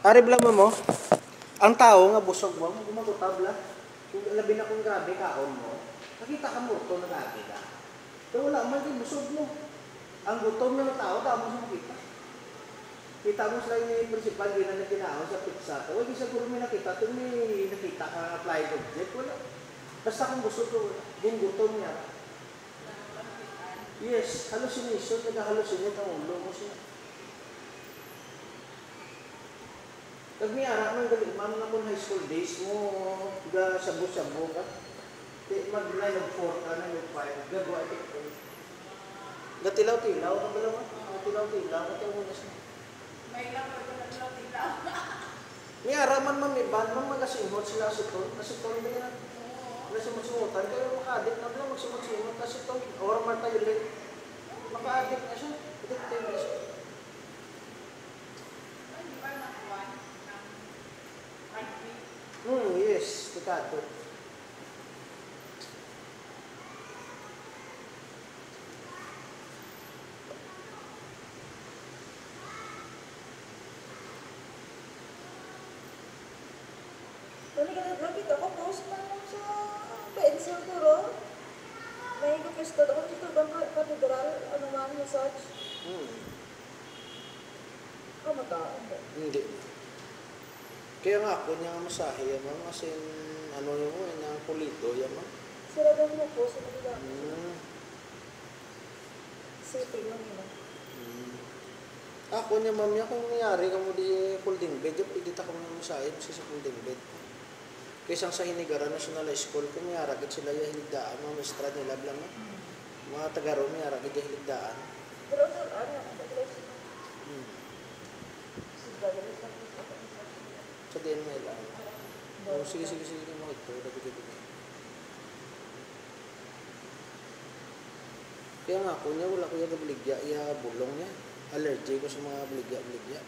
Ari blama mo, ang tao nga busog mo, gumagutabla. Kung labi na kung grabe kaon mo, nakita ka mo ito ng agi ka. Pero wala man din busog mo. Ang gutom ng tao, tao mo sa makita. Kita mo sila yung principal, yun na kinaon sa pizza. Huwag isa siguro may nakita, ito may nakita ka applied object, wala. Basta kung busog ko, yung gutom niya. Yes, hallucination, nag-hallucinate ang ulo mo siya. Pag may arak man galing, ma'am naman high school days mo, ga sabo-sabo ka. Mag-9 of 4 ka, 9 of 5, gagawa ito. Gatilaw-tilaw, ang bala mo? Gatilaw-tilaw, gatilaw mo na siya. May lang ko gatilaw-tilaw. May arak man ma'am, may ban, ma'am magasimot sila asiton. Asiton ba yan? Nasimot-simutan, kaya makaadit na lang magsimot-simot. Asiton, or tayo ulit. Makaadit na siya. Addictive na siya. Yes, tikado. Nakita ko post na lang sa pencil ko ro. May gusto ako dito bang katedral, ano man, massage. Kamataon ba? Hindi. Kaya nga ako niya nga masahe yan, ma'am. Kasi ano yung mo, yung pulido yan, ma'am. Sila daw mo po sa kanila. City lang yun. Ako niya, ma'am, kung nangyari ka mo di folding bed, yung pwede ka mo masahe kasi sa folding bed. Kaysa sa Hinigara National School, kung mayaragit sila yung hiligdaan, mga mestra nila lang, mga tagaro, mayaragit yung hiligdaan. Pero ano, ang daglas na. Sa DNL lang. Oh, sige, mga ito, nabigay-bigay. Kaya nga ako niya, wala ko yung baligya, bulong niya. Allergy ko sa mga baligya.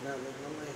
Namig mamay.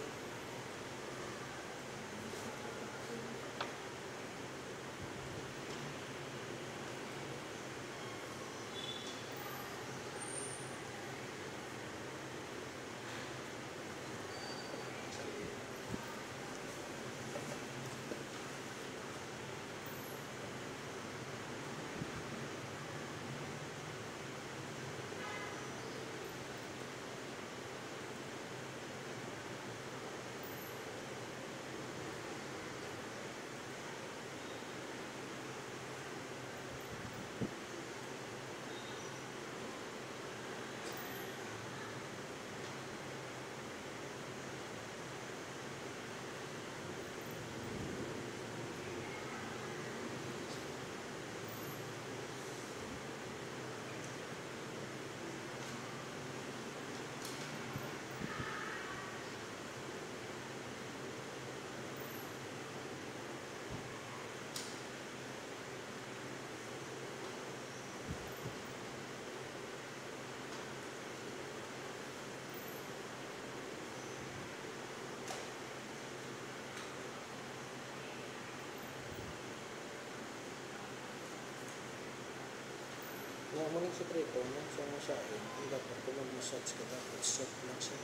Nga mo ng sekreto, no? Sa mga sa akin, ang dapat ko mag-massage ka dapat soft lang siya.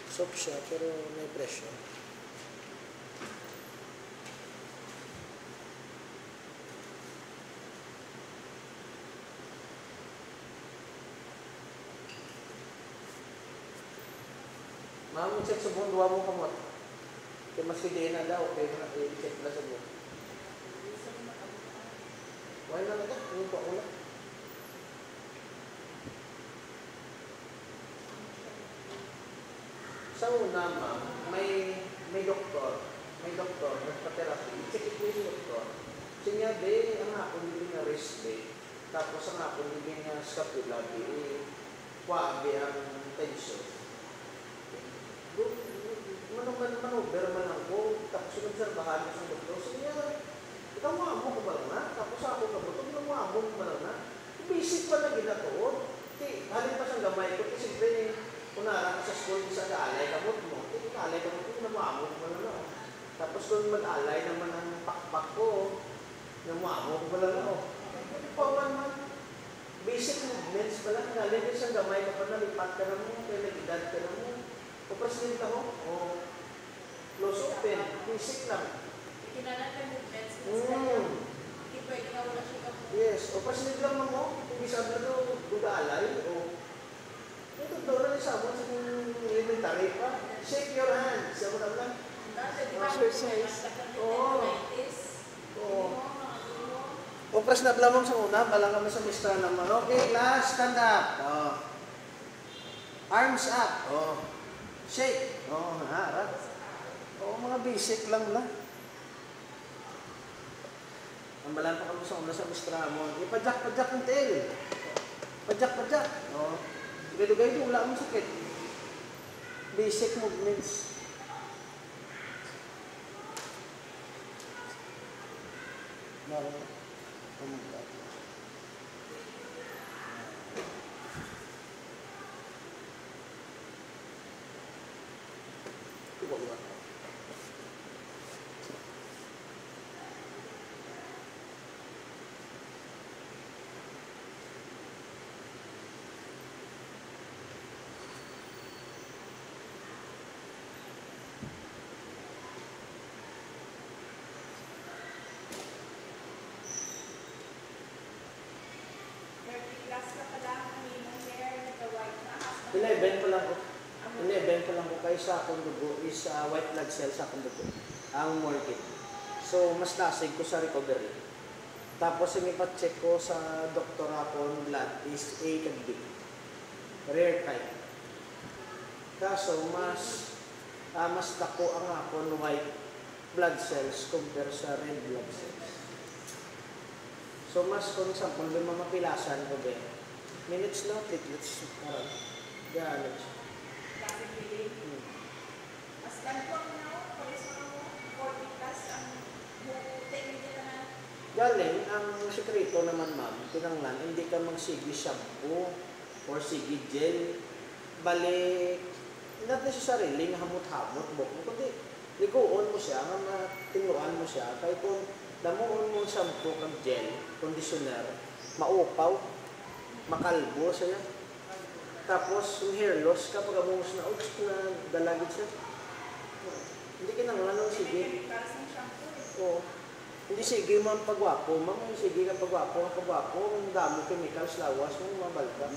Soft siya, pero may pressure. Ma'am, check sa buong duwa mo kamot. Kaya mas hindi na daw, okay na, i-check na sa buong. Why na lang ito? Ano po ako na? Sa una, ma'am, may doktor, nagpa-therapy. I-check mo yung doktor. Sinabi, ang hapon nilin na wrist day, tapos ang hapon nilin na scapula day, kwabe ang tension. Manover man ako, tapos sinobserbahan ko sa doktor. Siya, ikaw mo amo ko ba lang na? Tapos ako na buto, ikaw mo amo ko ba lang na? Basic pa na ginatuon. Halin pa siyang gamay ko, kasi siyempre, kunara ka sa school, sa kaalay kamot mo. Kaalay kamot mo, ikaw mo amo ko ba lang na? Tapos kung mag-alay naman ang pakpak ko, ikaw mo amo ko ba lang na? Pawan man, basic movements pa lang, halin pa siyang gamay ka pa na, lipat ka na mo, kaya nag-edad ka na mo. O president ako, o close open, basic lang. Kinanan ka movements. Hindi pwede na wala siya ka. Yes, o president lang mo, kung isa na ito, duda-alay, o ito doon na isa mo sa elementary pa. Shake your hands, siya mo lang. Exercise. Oo. Oo. O president lang mo sa una, balang kami sa mistra naman. Okay, last, stand up. Oh. Arms up. Oh. Shake. Oh, harap. Oh, mga basic lang lang. Ang balan pa kami sa una sa mistra mo. Ipadyak-padyak ang tail. Padyak-padyak. Oh. Lugay-lugay ito, wala mong sakit. Basic movements. Naroon. Class ka pala, ang imong hair, nagka-white na. 11 pa lang ko. 11 pa lang ko kayo sa akong dugo is white blood cell sa akong dugo. Ang morphine. So, mas nasig ko sa recovery. Tapos, yung ipacheck ko sa doktor akong blood is A and B. Rare type. Kaso, mas dako ang akong white blood cells compare sa red blood cells. So, mas kung example, may mga pilasan ko ba, minutes na, platelets, parang, gano'n. Classic feeling. Mas ganito ako na ako, palis na ako, 40 plus ang technique nila na. Galing, ang sekreto naman ma'am, tinanglan, hindi ka magsigi shampoo or sige gel. Balik, not necessarily hamot-hamot mo, kundi liguon mo siya, tinuan mo siya, kahit kung damuon mo shampoo kang gel, conditioner, maupaw, makalbo siya. Tapos, yung hair loss, kapag among na dalagit siya. Hindi kinanglan ng sige. Chemicals ng shampoo eh. Oo. Hindi sige man pagwapo, mang sige ka pagwapo, ang damo chemicals, lawas, mga mabalka.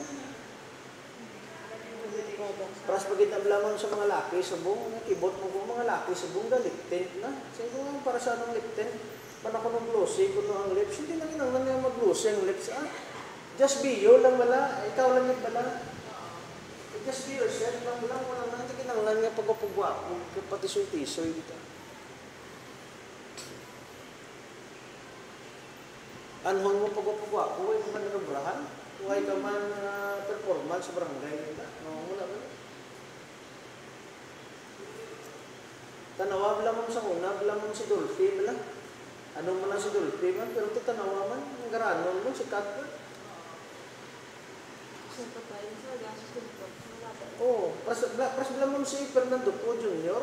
Paras pag itablaman sa mga laki, subong, kibot mo kung mga laki, subong, lip tint na. Sige nga, para sa anong lip tint? Panako ng glossy, kung ang lips, hindi na kinanglan nga mag-glossy ang lips. Just be you lang wala, ikaw lang yung pala. Just be yourself lang wala na, hindi kinanglan nga pagpapagwapo, pati tisoy dito. Anhon mo pagpapagwapo, huwag ka man nagabrahan, huwag ka man performance sa barangay nila. No, wala ba? Tanawa, bala mo sa una, bala mo si Dolphy, bala. Ano mo lang si Dolphy man, pero ito tanawa man, ang garanon mo, si Kat man. Siyempre tayo sa gasos ng Oo, pras bala mo si Fernando Po Jr.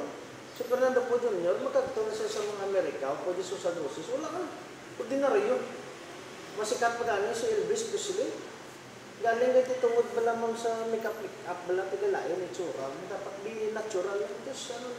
Si Fernando Po Jr., magkakataon na siya sa mga Amerika, o pwede sa dosis, wala ka. Ordinaryo. Masikat pa gani si Elvis Presley. Galing dito tungod ba lamang sa make-up bala tigalain itsura. Dapat di natural lang. Just ano,